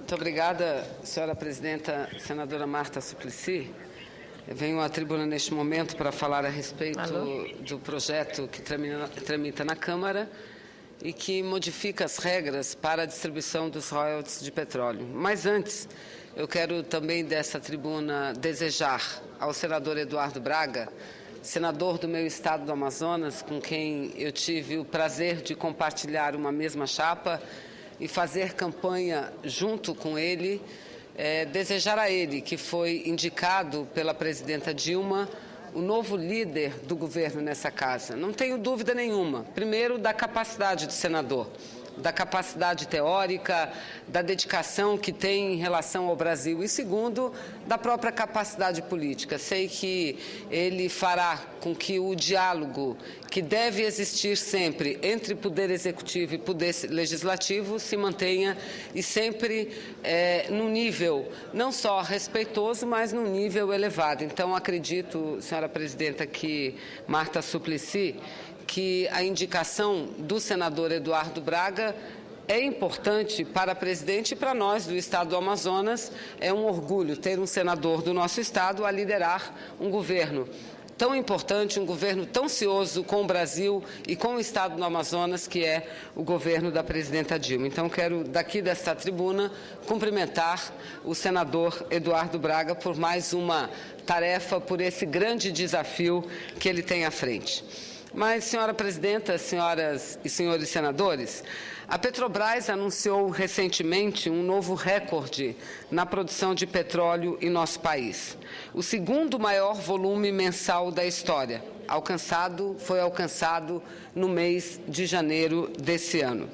Muito obrigada, senhora presidenta, senadora Marta Suplicy. Eu venho à tribuna neste momento para falar a respeito do projeto que tramita na Câmara e que modifica as regras para a distribuição dos royalties de petróleo. Mas antes, eu quero também dessa tribuna desejar ao senador Eduardo Braga, senador do meu estado do Amazonas, com quem eu tive o prazer de compartilhar uma mesma chapa e fazer campanha junto com ele, desejar a ele, que foi indicado pela presidenta Dilma, o novo líder do governo nessa casa. Não tenho dúvida nenhuma, primeiro, da capacidade do senador, da capacidade teórica, da dedicação que tem em relação ao Brasil e, segundo, da própria capacidade política. Sei que ele fará com que o diálogo que deve existir sempre entre Poder Executivo e Poder Legislativo se mantenha e sempre num nível não só respeitoso, mas num nível elevado. Então, acredito, senhora presidenta, que Marta Suplicy, que a indicação do senador Eduardo Braga é importante para a presidente e para nós do estado do Amazonas. É um orgulho ter um senador do nosso estado a liderar um governo tão importante, um governo tão cioso com o Brasil e com o estado do Amazonas, que é o governo da presidenta Dilma. Então, quero, daqui desta tribuna, cumprimentar o senador Eduardo Braga por mais uma tarefa, por esse grande desafio que ele tem à frente. Mas, senhora presidenta, senhoras e senhores senadores, a Petrobras anunciou recentemente um novo recorde na produção de petróleo em nosso país. O segundo maior volume mensal da história, foi alcançado no mês de janeiro desse ano.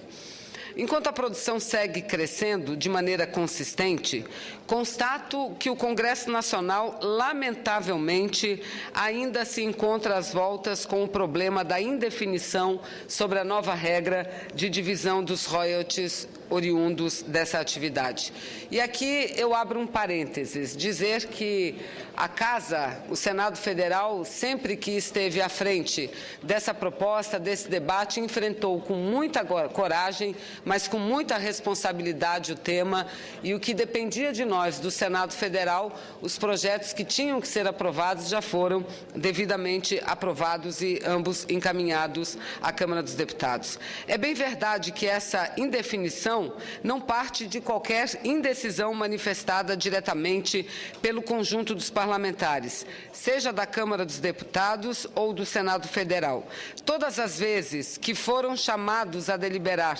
Enquanto a produção segue crescendo de maneira consistente, constato que o Congresso Nacional, lamentavelmente, ainda se encontra às voltas com o problema da indefinição sobre a nova regra de divisão dos royalties oriundos dessa atividade. E aqui eu abro um parênteses, dizer que a Casa, o Senado Federal, sempre que esteve à frente dessa proposta, desse debate, enfrentou com muita coragem, mas com muita responsabilidade o tema, e o que dependia de nós, do Senado Federal, os projetos que tinham que ser aprovados já foram devidamente aprovados e ambos encaminhados à Câmara dos Deputados. É bem verdade que essa indefinição não parte de qualquer indecisão manifestada diretamente pelo conjunto dos parlamentares, seja da Câmara dos Deputados ou do Senado Federal. Todas as vezes que fomos chamados a deliberar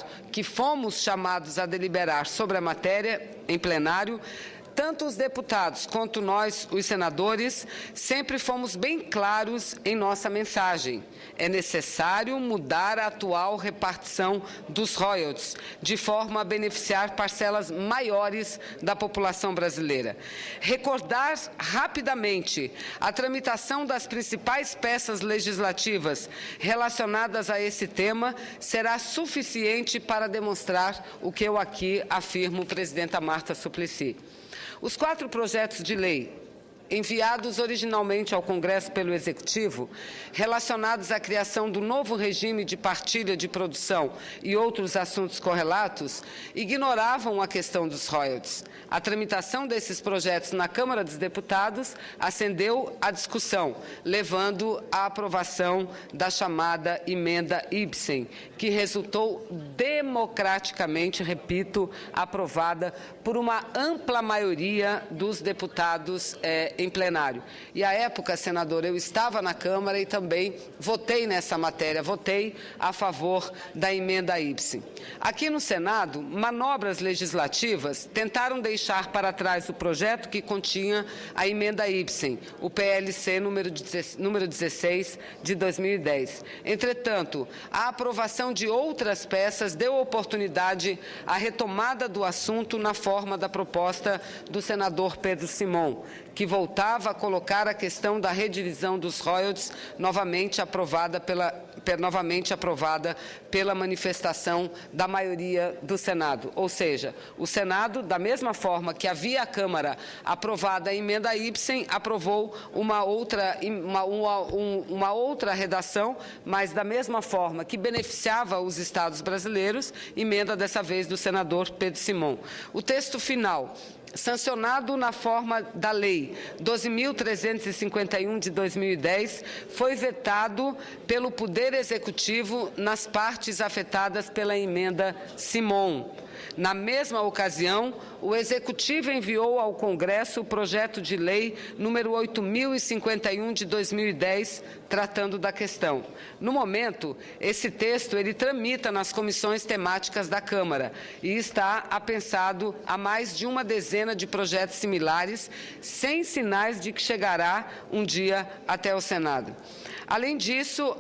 sobre a matéria em plenário, tanto os deputados quanto nós, os senadores, sempre fomos bem claros em nossa mensagem. É necessário mudar a atual repartição dos royalties, de forma a beneficiar parcelas maiores da população brasileira. Recordar rapidamente a tramitação das principais peças legislativas relacionadas a esse tema será suficiente para demonstrar o que eu aqui afirmo, presidenta Marta Suplicy. Os 4 projetos de lei enviados originalmente ao Congresso pelo Executivo, relacionados à criação do novo regime de partilha de produção e outros assuntos correlatos, ignoravam a questão dos royalties. A tramitação desses projetos na Câmara dos Deputados acendeu a discussão, levando à aprovação da chamada emenda Ibsen, que resultou democraticamente, repito, aprovada por uma ampla maioria dos deputados em plenário. E, à época, senador, eu estava na Câmara e também votei nessa matéria, votei a favor da emenda Ibsen. Aqui no Senado, manobras legislativas tentaram deixar para trás o projeto que continha a emenda Ibsen, o PLC número 16 de 2010. Entretanto, a aprovação de outras peças deu oportunidade à retomada do assunto na forma da proposta do senador Pedro Simon, que voltou voltava a colocar a questão da redivisão dos royalties, novamente aprovada pela manifestação da maioria do Senado. Ou seja, o Senado, da mesma forma que havia a Câmara aprovada a emenda Ipsen, aprovou uma outra redação, mas da mesma forma que beneficiava os estados brasileiros, emenda dessa vez do senador Pedro Simon. O texto final, sancionado na forma da Lei 12.351 de 2010, foi vetado pelo Poder Executivo nas partes afetadas pela emenda Simon. Na mesma ocasião, o Executivo enviou ao Congresso o projeto de lei número 8.051 de 2010, tratando da questão. No momento, esse texto ele tramita nas comissões temáticas da Câmara e está apensado a mais de uma dezena de projetos similares, sem sinais de que chegará um dia até o Senado. Além disso,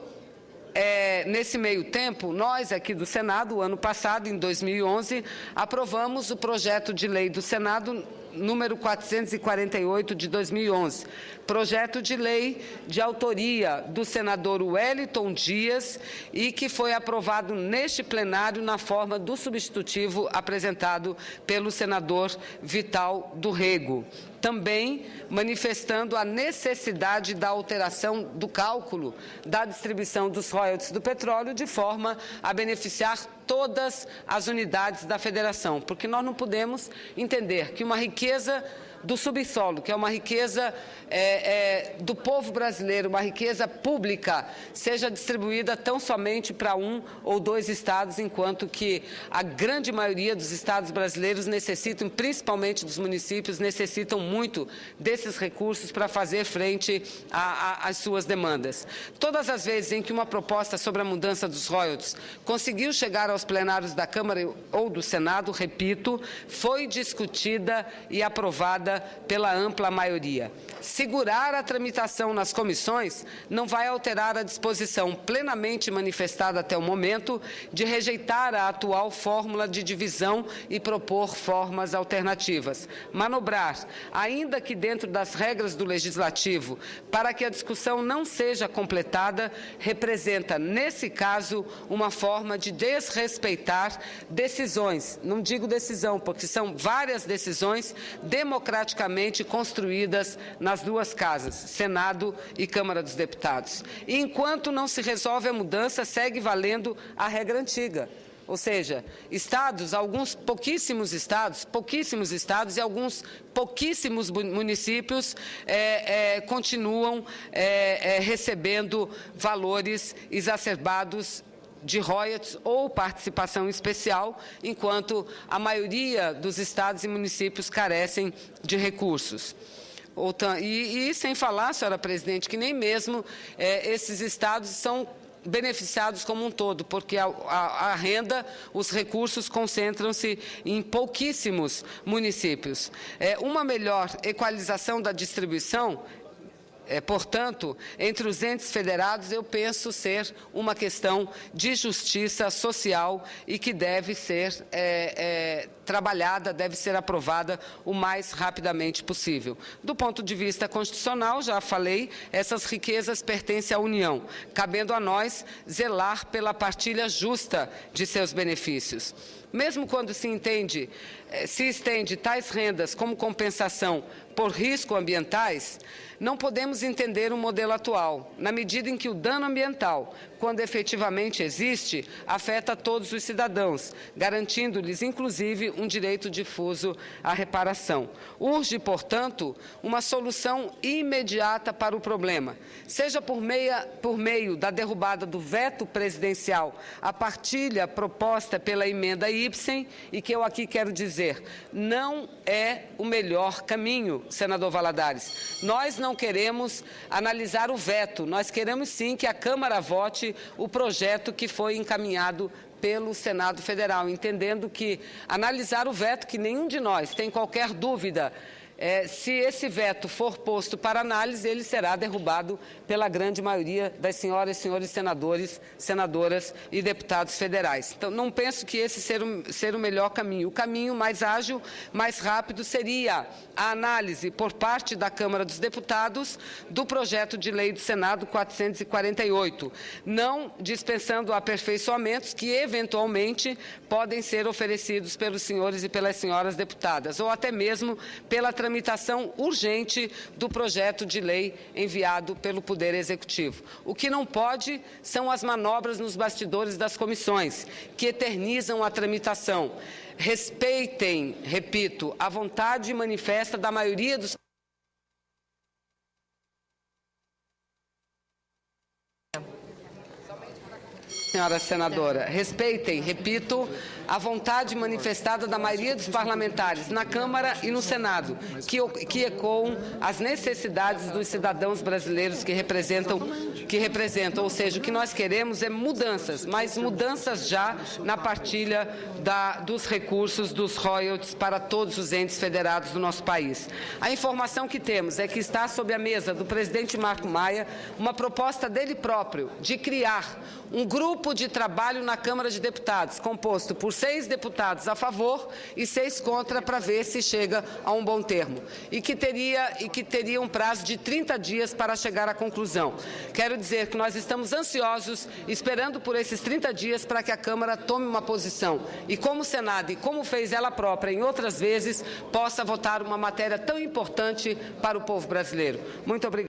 nesse meio tempo, nós aqui do Senado, o ano passado, em 2011, aprovamos o projeto de lei do Senado número 448 de 2011, projeto de lei de autoria do senador Wellington Dias e que foi aprovado neste plenário na forma do substitutivo apresentado pelo senador Vital do Rego, também manifestando a necessidade da alteração do cálculo da distribuição dos royalties do petróleo de forma a beneficiar todas as unidades da federação, porque nós não podemos entender que uma riqueza do subsolo, que é uma riqueza do povo brasileiro, uma riqueza pública, seja distribuída tão somente para um ou dois estados, enquanto que a grande maioria dos estados brasileiros necessitam, principalmente dos municípios, necessitam muito desses recursos para fazer frente às suas demandas. Todas as vezes em que uma proposta sobre a mudança dos royalties conseguiu chegar aos plenários da Câmara ou do Senado, repito, foi discutida e aprovada pela ampla maioria. Segurar a tramitação nas comissões não vai alterar a disposição plenamente manifestada até o momento de rejeitar a atual fórmula de divisão e propor formas alternativas. Manobrar, ainda que dentro das regras do Legislativo, para que a discussão não seja completada, representa, nesse caso, uma forma de desrespeitar decisões, não digo decisão, porque são várias decisões democraticamente construídas nas duas casas, Senado e Câmara dos Deputados. E enquanto não se resolve a mudança, segue valendo a regra antiga. Ou seja, estados, alguns pouquíssimos estados e alguns pouquíssimos municípios continuam recebendo valores exacerbados de royalties ou participação especial, enquanto a maioria dos estados e municípios carecem de recursos. E sem falar, senhora presidente, que nem mesmo esses estados são beneficiados como um todo, porque a renda, os recursos concentram-se em pouquíssimos municípios. Uma melhor equalização da distribuição, portanto, entre os entes federados, eu penso ser uma questão de justiça social e que deve ser trabalhada, deve ser aprovada o mais rapidamente possível. Do ponto de vista constitucional, já falei, essas riquezas pertencem à União, cabendo a nós zelar pela partilha justa de seus benefícios. Mesmo quando se estende tais rendas como compensação por riscos ambientais, não podemos entender o modelo atual, na medida em que o dano ambiental, quando efetivamente existe, afeta todos os cidadãos, garantindo-lhes, inclusive, um direito difuso à reparação. Urge, portanto, uma solução imediata para o problema, seja por meio da derrubada do veto presidencial, a partilha proposta pela emenda Ipsen, e que eu aqui quero dizer, não é o melhor caminho, senador Valadares. Nós não queremos analisar o veto, nós queremos sim que a Câmara vote o projeto que foi encaminhado pelo Senado Federal, entendendo que analisar o veto, que nenhum de nós tem qualquer dúvida se esse veto for posto para análise, ele será derrubado pela grande maioria das senhoras e senhores senadores, senadoras e deputados federais. Então, não penso que esse ser o melhor caminho. O caminho mais ágil, mais rápido, seria a análise por parte da Câmara dos Deputados do projeto de lei do Senado 448, não dispensando aperfeiçoamentos que, eventualmente, podem ser oferecidos pelos senhores e pelas senhoras deputadas, ou até mesmo pela tramitação urgente do projeto de lei enviado pelo Poder Executivo. O que não pode são as manobras nos bastidores das comissões, que eternizam a tramitação. Respeitem, repito, a vontade manifesta da maioria dos senhora senadora, respeitem, repito, a vontade manifestada da maioria dos parlamentares na Câmara e no Senado, que ecoam as necessidades dos cidadãos brasileiros que representam, ou seja, o que nós queremos é mudanças, mas mudanças já na partilha dos recursos, dos royalties para todos os entes federados do nosso país. A informação que temos é que está sob a mesa do presidente Marco Maia uma proposta dele próprio de criar um grupo de trabalho na Câmara de Deputados, composto por 6 deputados a favor e 6 contra, para ver se chega a um bom termo. E que teria um prazo de 30 dias para chegar à conclusão. Quero dizer que nós estamos ansiosos, esperando por esses 30 dias para que a Câmara tome uma posição. E como o Senado, e como fez ela própria em outras vezes, possa votar uma matéria tão importante para o povo brasileiro. Muito obrigada.